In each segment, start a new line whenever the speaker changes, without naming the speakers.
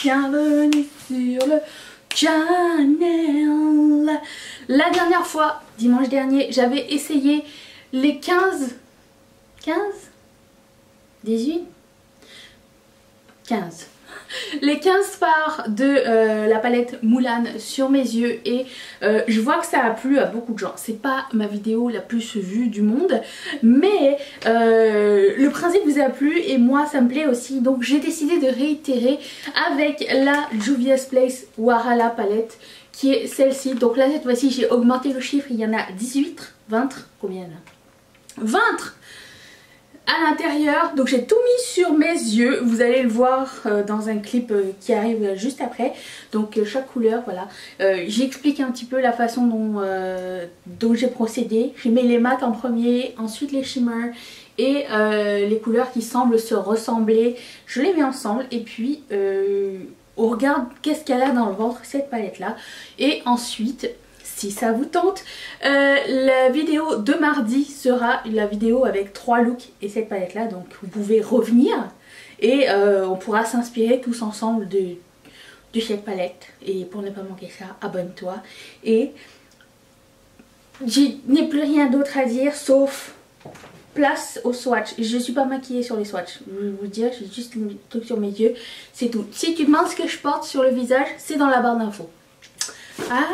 bienvenue sur le channel. La dernière fois, dimanche dernier, j'avais essayé les 15, 18, 15. Les 15 fards de la palette Mulan sur mes yeux et je vois que ça a plu à beaucoup de gens. C'est pas ma vidéo la plus vue du monde, mais le principe vous a plu et moi ça me plaît aussi. Donc j'ai décidé de réitérer avec la Juvia's Place Warhala palette qui est celle-ci. Donc là cette fois-ci j'ai augmenté le chiffre, il y en a 18, 20, combien là 20 à l'intérieur. Donc j'ai tout mis sur mes yeux, vous allez le voir dans un clip qui arrive juste après. Donc chaque couleur, voilà, j'explique un petit peu la façon dont j'ai procédé. J'ai mis les mats en premier, ensuite les shimmers et les couleurs qui semblent se ressembler, je les mets ensemble et puis on regarde qu'est-ce qu'elle a dans le ventre cette palette là. Et ensuite, si ça vous tente, la vidéo de mardi sera la vidéo avec 3 looks et cette palette là, donc vous pouvez revenir et on pourra s'inspirer tous ensemble de cette palette. Et pour ne pas manquer ça, abonne-toi. Et je n'ai plus rien d'autre à dire sauf place au swatch. Je ne suis pas maquillée sur les swatchs, je vais vous dire, j'ai juste un truc sur mes yeux, c'est tout. Si tu demandes ce que je porte sur le visage, c'est dans la barre d'infos. Ah,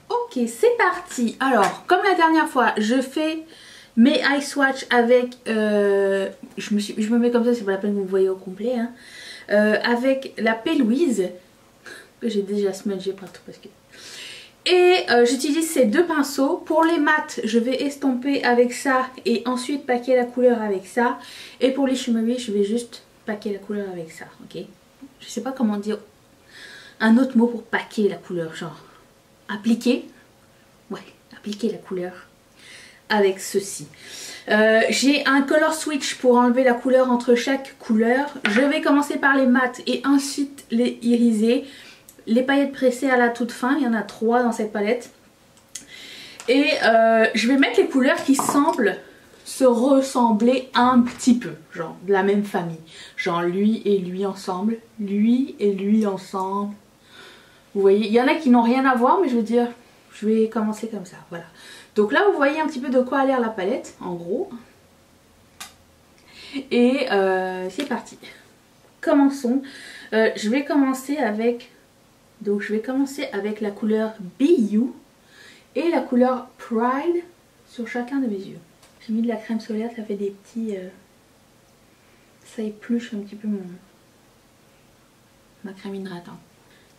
ok, c'est parti. Alors, comme la dernière fois, je fais mes eye swatch avec... je me mets comme ça, c'est pas la peine que vous voyez au complet. Hein, avec la P. Louise, que j'ai déjà smudgé partout parce que... Et j'utilise ces deux pinceaux. Pour les mats, je vais estomper avec ça et ensuite paquer la couleur avec ça. Et pour les shimmery, je vais juste paquer la couleur avec ça, ok. Je sais pas comment dire un autre mot pour paquer la couleur, genre appliquer. Ouais, appliquer la couleur avec ceci. J'ai un color switch pour enlever la couleur entre chaque couleur. Je vais commencer par les mats et ensuite les iriser. Les paillettes pressées à la toute fin, il y en a 3 dans cette palette. Et je vais mettre les couleurs qui semblent se ressembler un petit peu, genre de la même famille. Genre lui et lui ensemble, lui et lui ensemble. Vous voyez, il y en a qui n'ont rien à voir, mais je veux dire, je vais commencer comme ça, voilà. Donc là, vous voyez un petit peu de quoi a l'air la palette, en gros. Et c'est parti. Commençons. Je vais commencer avec... Donc je vais commencer avec la couleur Be You et la couleur Pride sur chacun de mes yeux. J'ai mis de la crème solaire, ça fait des petits... ça épluche un petit peu ma crème hydratante.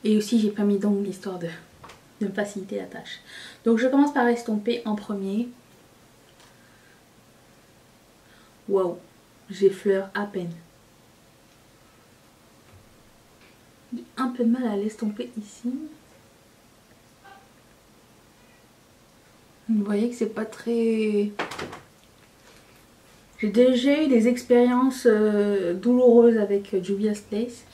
Et aussi j'ai pas mis d'ongles histoire de me faciliter la tâche. Donc je commence par estomper en premier. Waouh, j'effleure à peine. J'ai un peu de mal à l'estomper ici. Vous voyez que c'est pas très... J'ai déjà eu des expériences douloureuses avec Juvia's Place.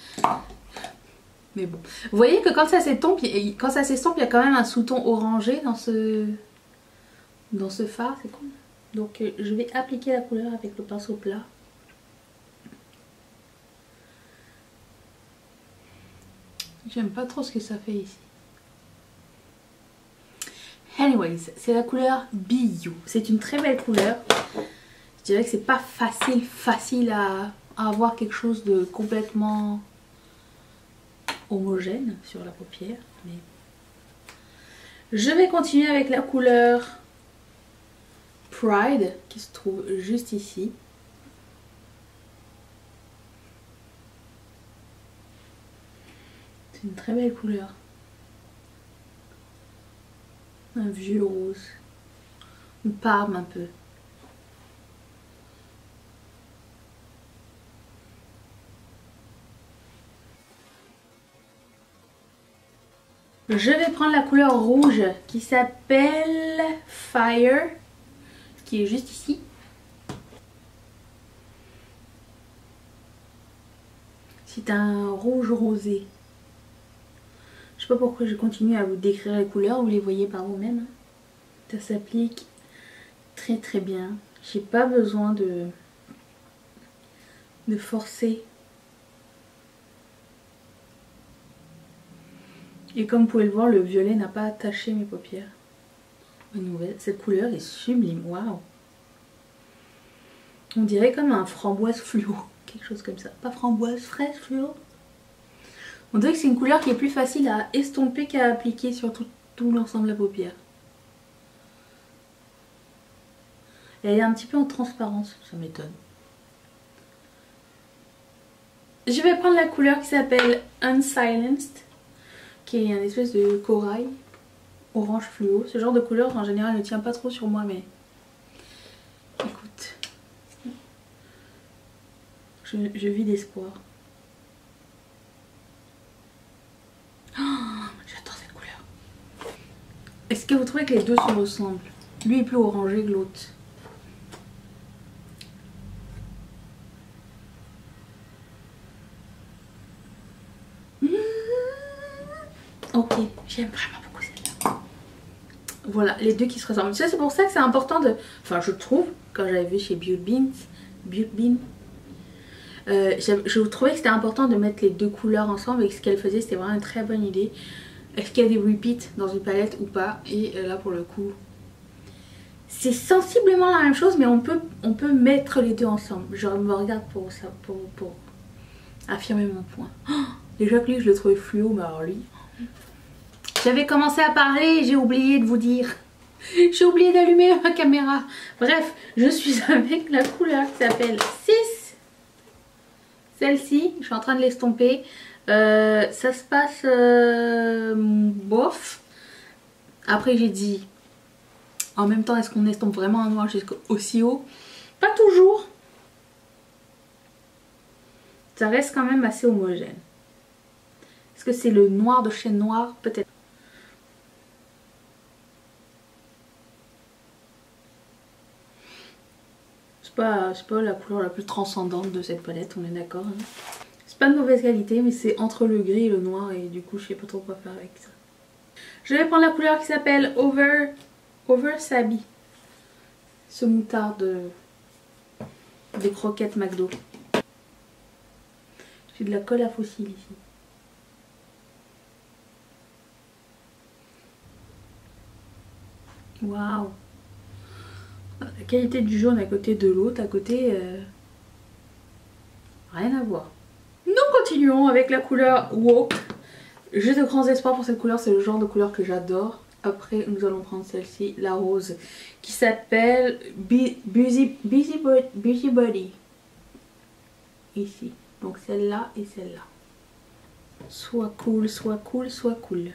Mais bon. Vous voyez que quand ça s'estompe, il y a quand même un sous-ton orangé dans ce fard. C'est cool. Donc je vais appliquer la couleur avec le pinceau plat. J'aime pas trop ce que ça fait ici. Anyways, c'est la couleur Be You. C'est une très belle couleur. Je dirais que c'est pas facile à avoir quelque chose de complètement homogène sur la paupière. Mais je vais continuer avec la couleur Pride qui se trouve juste ici. C'est une très belle couleur. Un vieux rose. Une parme un peu. Je vais prendre la couleur rouge qui s'appelle Fire, qui est juste ici. C'est un rouge rosé. Je sais pas pourquoi je continue à vous décrire les couleurs, vous les voyez par vous-même. Ça s'applique très très bien. J'ai pas besoin de forcer Et comme vous pouvez le voir, le violet n'a pas taché mes paupières. Bonne nouvelle, cette couleur est sublime, waouh. On dirait comme un framboise fluo, quelque chose comme ça. Pas framboise, fraise fluo. On dirait que c'est une couleur qui est plus facile à estomper qu'à appliquer sur tout l'ensemble de la paupière. Elle est un petit peu en transparence, ça m'étonne. Je vais prendre la couleur qui s'appelle Unsilenced, qui est une espèce de corail orange fluo. Ce genre de couleur en général ne tient pas trop sur moi, mais écoute, je vis d'espoir. Oh, j'adore cette couleur. Est-ce que vous trouvez que les deux se ressemblent? Lui est plus orangé que l'autre. Ok, j'aime vraiment beaucoup celle-là. Voilà, les deux qui se ressemblent. C'est pour ça que c'est important de... Enfin, je trouve, quand j'avais vu chez Beauty Bean, je trouvais que c'était important de mettre les deux couleurs ensemble et que ce qu'elle faisait, c'était vraiment une très bonne idée. Est-ce qu'il y a des repeats dans une palette ou pas? Et là, pour le coup, c'est sensiblement la même chose, mais on peut mettre les deux ensemble. Je me regarde pour ça, pour affirmer mon point. Oh, déjà que lui, je le trouvais fluo, mais alors lui... J'avais commencé à parler et j'ai oublié de vous dire. J'ai oublié d'allumer ma caméra. Bref, je suis avec la couleur qui s'appelle 6. Celle-ci, je suis en train de l'estomper. Ça se passe bof. Après j'ai dit, en même temps, est-ce qu'on estompe vraiment un noir jusqu'aussi haut? Pas toujours. Ça reste quand même assez homogène. Est-ce que c'est le noir de chez Noir? Peut-être. C'est pas la couleur la plus transcendante de cette palette, on est d'accord. Hein. C'est pas de mauvaise qualité, mais c'est entre le gris et le noir et du coup je sais pas trop quoi faire avec ça. Je vais prendre la couleur qui s'appelle Over Sabi. Ce moutarde des croquettes McDo. J'ai de la colle à fossiles ici. Waouh! La qualité du jaune à côté de l'autre, à côté, rien à voir. Nous continuons avec la couleur Woke. J'ai de grands espoirs pour cette couleur, c'est le genre de couleur que j'adore. Après, nous allons prendre celle-ci, la rose, qui s'appelle Busy Body. Ici. Donc celle-là et celle-là. Soit cool, soit cool, soit cool.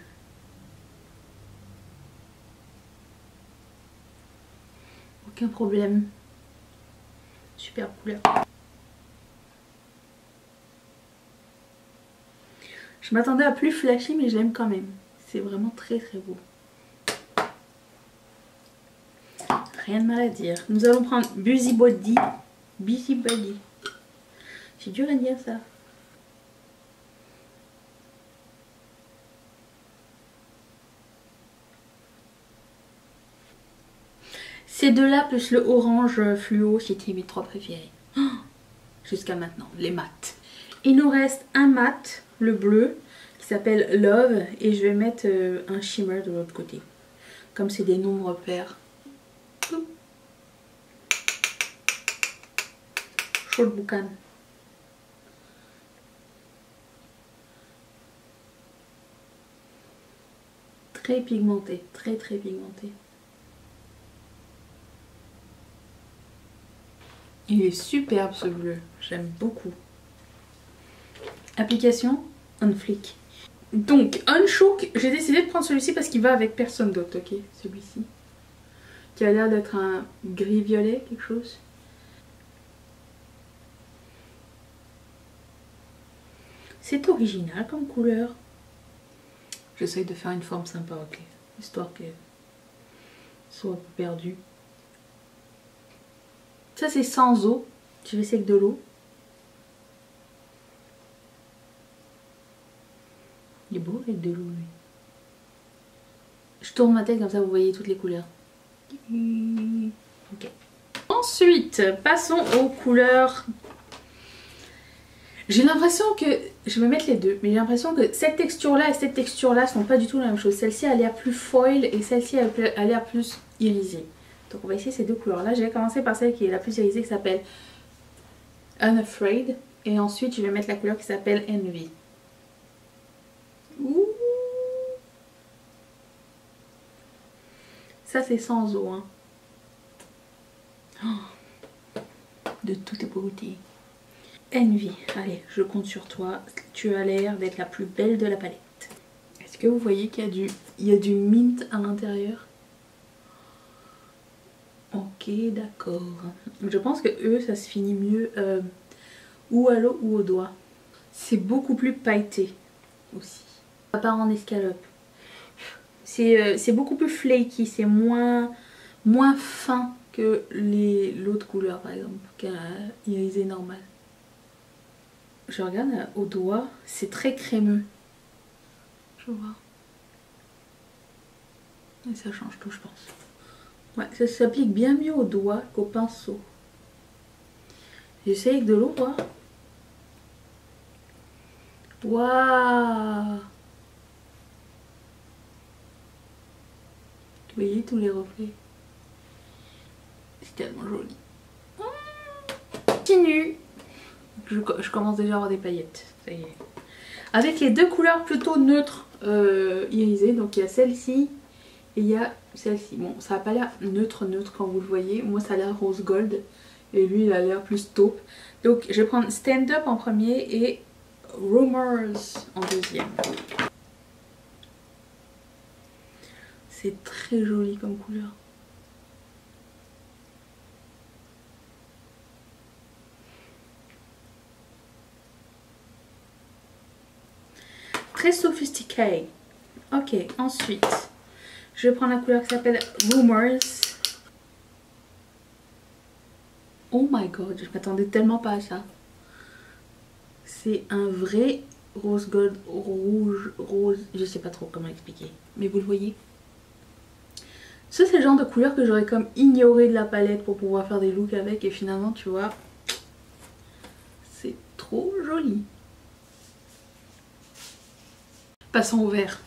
Aucun problème. Super couleur. Je m'attendais à plus flashy, mais je l'aime quand même. C'est vraiment très très beau. Rien de mal à dire. Nous allons prendre Busy Body. Busy Body. C'est dur à dire ça. Ces deux-là plus le orange fluo, c'était mes trois préférés. Oh, jusqu'à maintenant, les mats. Il nous reste un mat, le bleu, qui s'appelle Love. Et je vais mettre un shimmer de l'autre côté. Comme c'est des nombres pairs. Chaud le boucan. Très pigmenté, très très pigmenté. Il est superbe ce bleu, j'aime beaucoup. Application on flick. Donc Unshook, j'ai décidé de prendre celui-ci parce qu'il va avec personne d'autre, ok? Celui-ci. Qui a l'air d'être un gris-violet, quelque chose. C'est original comme couleur. J'essaye de faire une forme sympa, ok? Histoire qu'elle soit un peu perdue. Ça c'est sans eau, je vais essayer avec de l'eau. Il est beau avec de l'eau lui. Je tourne ma tête comme ça vous voyez toutes les couleurs. Ok. Ensuite, passons aux couleurs J'ai l'impression que, je vais mettre les deux, mais j'ai l'impression que cette texture là et cette texture là sont pas du tout la même chose. Celle-ci a l'air plus foil et celle-ci a l'air plus irisée. Donc on va essayer ces deux couleurs là. Je vais commencer par celle qui est la plus irisée qui s'appelle Unafraid. Et ensuite je vais mettre la couleur qui s'appelle Envy. Ouh. Ça c'est sans eau hein. Oh. De toute beauté. Envy, allez, je compte sur toi. Tu as l'air d'être la plus belle de la palette. Est-ce que vous voyez qu'il y a du mint à l'intérieur? Ok, d'accord. Je pense que eux, ça se finit mieux ou à l'eau ou au doigt. C'est beaucoup plus pailleté aussi. Ça part en escalope. C'est beaucoup plus flaky, c'est moins fin que l'autre couleur par exemple, qu'un irisé normal. Je regarde au doigt, c'est très crémeux. Je vois. Et ça change tout, je pense. Ouais, ça s'applique bien mieux au doigt qu'au pinceau. J'essaie avec de l'eau, voir. Waouh! Vous voyez tous les reflets? C'est tellement joli. Continue. Je commence déjà à avoir des paillettes. Ça y est. Avec les deux couleurs plutôt neutres irisées. Donc il y a celle-ci et il y a celle-ci. Bon, ça n'a pas l'air neutre quand vous le voyez. Moi ça a l'air rose gold. Et lui il a l'air plus taupe. Donc je vais prendre Stand Up en premier et Rumors en deuxième. C'est très joli comme couleur. Très sophistiqué. Ok, ensuite, je vais prendre la couleur qui s'appelle Rumors. Oh my god, je m'attendais tellement pas à ça. C'est un vrai rose gold, rouge, rose, je sais pas trop comment expliquer. Mais vous le voyez? Ça c'est le genre de couleur que j'aurais comme ignoré de la palette pour pouvoir faire des looks avec. Et finalement tu vois, c'est trop joli. Passons au vert.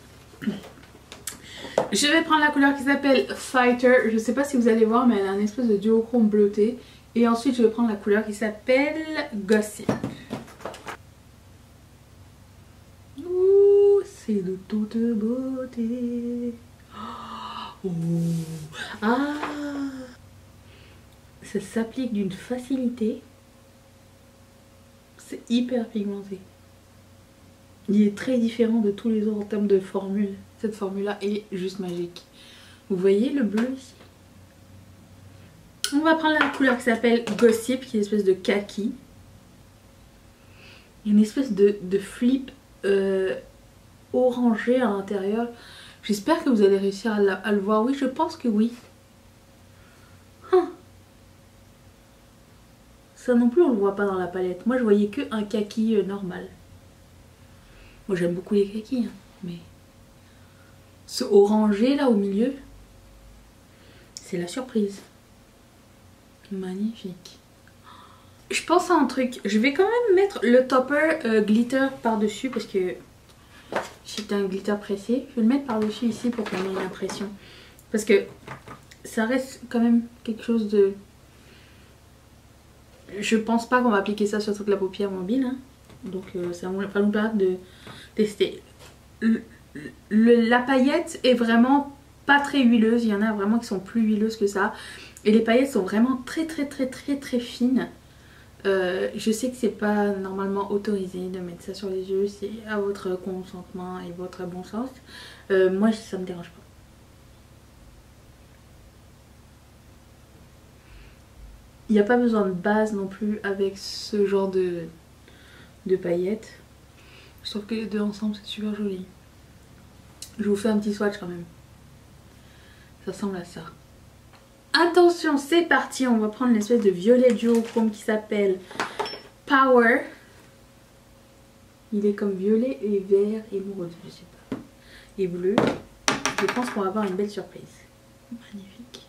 Je vais prendre la couleur qui s'appelle Fighter. Je sais pas si vous allez voir mais elle a un espèce de duochrome bleuté. Et ensuite je vais prendre la couleur qui s'appelle Gossip. Ouh, c'est de toute beauté. Oh. Ah, ça s'applique d'une facilité. C'est hyper pigmenté. Il est très différent de tous les autres en termes de formule. Cette formule là est juste magique. Vous voyez le bleu ici? On va prendre la couleur qui s'appelle Gossip, qui est une espèce de kaki. Il y a une espèce de flip orangé à l'intérieur. J'espère que vous allez réussir à le voir. Oui, je pense que oui. Ça non plus on le voit pas dans la palette. Moi je voyais que un kaki normal. Moi j'aime beaucoup les kakis hein, mais ce orangé là au milieu, c'est la surprise. Magnifique. Je pense à un truc. Je vais quand même mettre le topper glitter par dessus parce que c'est un glitter pressé. Je vais le mettre par dessus ici pour qu'on ait une impression. Parce que ça reste quand même quelque chose de... Je pense pas qu'on va appliquer ça sur toute la paupière mobile. Hein. Donc ça va nous permettre de tester. La paillette est vraiment pas très huileuse. Il y en a vraiment qui sont plus huileuses que ça. Et les paillettes sont vraiment très fines. Je sais que c'est pas normalement autorisé de mettre ça sur les yeux. C'est à votre consentement et votre bon sens. Moi ça me dérange pas. Il n'y a pas besoin de base non plus avec ce genre de paillettes. Je trouve que les deux ensemble c'est super joli. Je vous fais un petit swatch quand même. Ça ressemble à ça. Attention, c'est parti. On va prendre l'espèce de violet duochrome qui s'appelle Power. Il est comme violet et vert et rose, je sais pas. Et bleu. Je pense qu'on va avoir une belle surprise. Magnifique.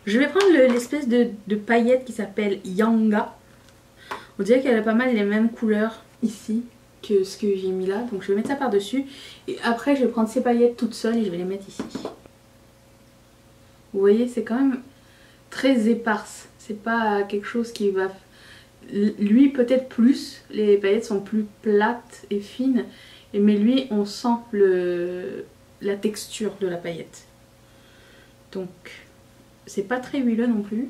Je vais prendre l'espèce de paillette qui s'appelle Yanga. On dirait qu'elle a pas mal les mêmes couleurs ici que ce que j'ai mis là. Donc je vais mettre ça par dessus. Et après je vais prendre ces paillettes toutes seules et je vais les mettre ici. Vous voyez, c'est quand même très éparse. C'est pas quelque chose qui va... Lui peut-être plus. Les paillettes sont plus plates et fines. Mais lui on sent la texture de la paillette. Donc c'est pas très huileux non plus.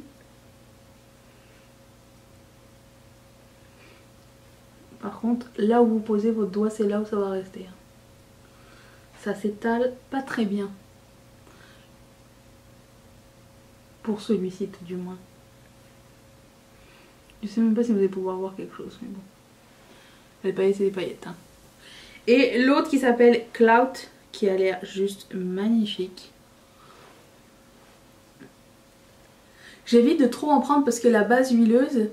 Par contre, là où vous posez votre doigt, c'est là où ça va rester. Ça s'étale pas très bien. Pour celui-ci, tout du moins. Je sais même pas si vous allez pouvoir voir quelque chose, mais bon. Les paillettes, c'est des paillettes. Hein. Et l'autre qui s'appelle Cloud, qui a l'air juste magnifique. J'évite de trop en prendre parce que la base huileuse...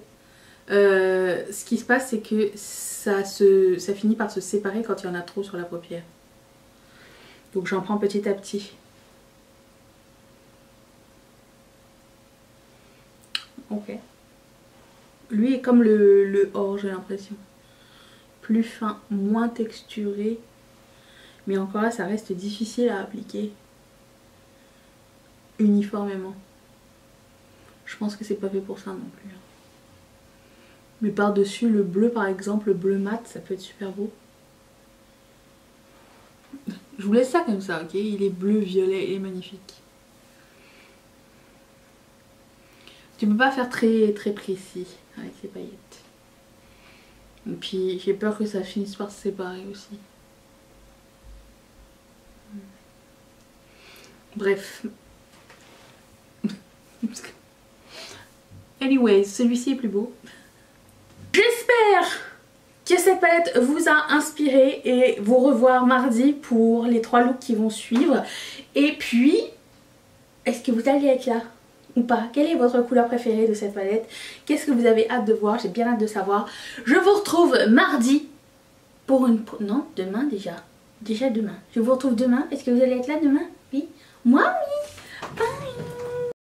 ce qui se passe c'est que ça finit par se séparer quand il y en a trop sur la paupière. Donc j'en prends petit à petit. Ok. Lui est comme le or, j'ai l'impression. Plus fin, moins texturé. Mais encore là ça reste difficile à appliquer uniformément. Je pense que c'est pas fait pour ça non plus. Mais par-dessus le bleu par exemple, le bleu mat, ça peut être super beau. Je vous laisse ça comme ça, ok? Il est bleu, violet, il est magnifique. Tu peux pas faire très précis avec ces paillettes. Et puis j'ai peur que ça finisse par se séparer aussi. Bref. Anyways, celui-ci est plus beau. J'espère que cette palette vous a inspiré et vous revoir mardi pour les 3 looks qui vont suivre. Et puis, est-ce que vous allez être là ou pas? Quelle est votre couleur préférée de cette palette? Qu'est-ce que vous avez hâte de voir? J'ai bien hâte de savoir. Je vous retrouve mardi pour une... Non, demain déjà. Déjà demain. Je vous retrouve demain. Est-ce que vous allez être là demain? Oui. Moi oui.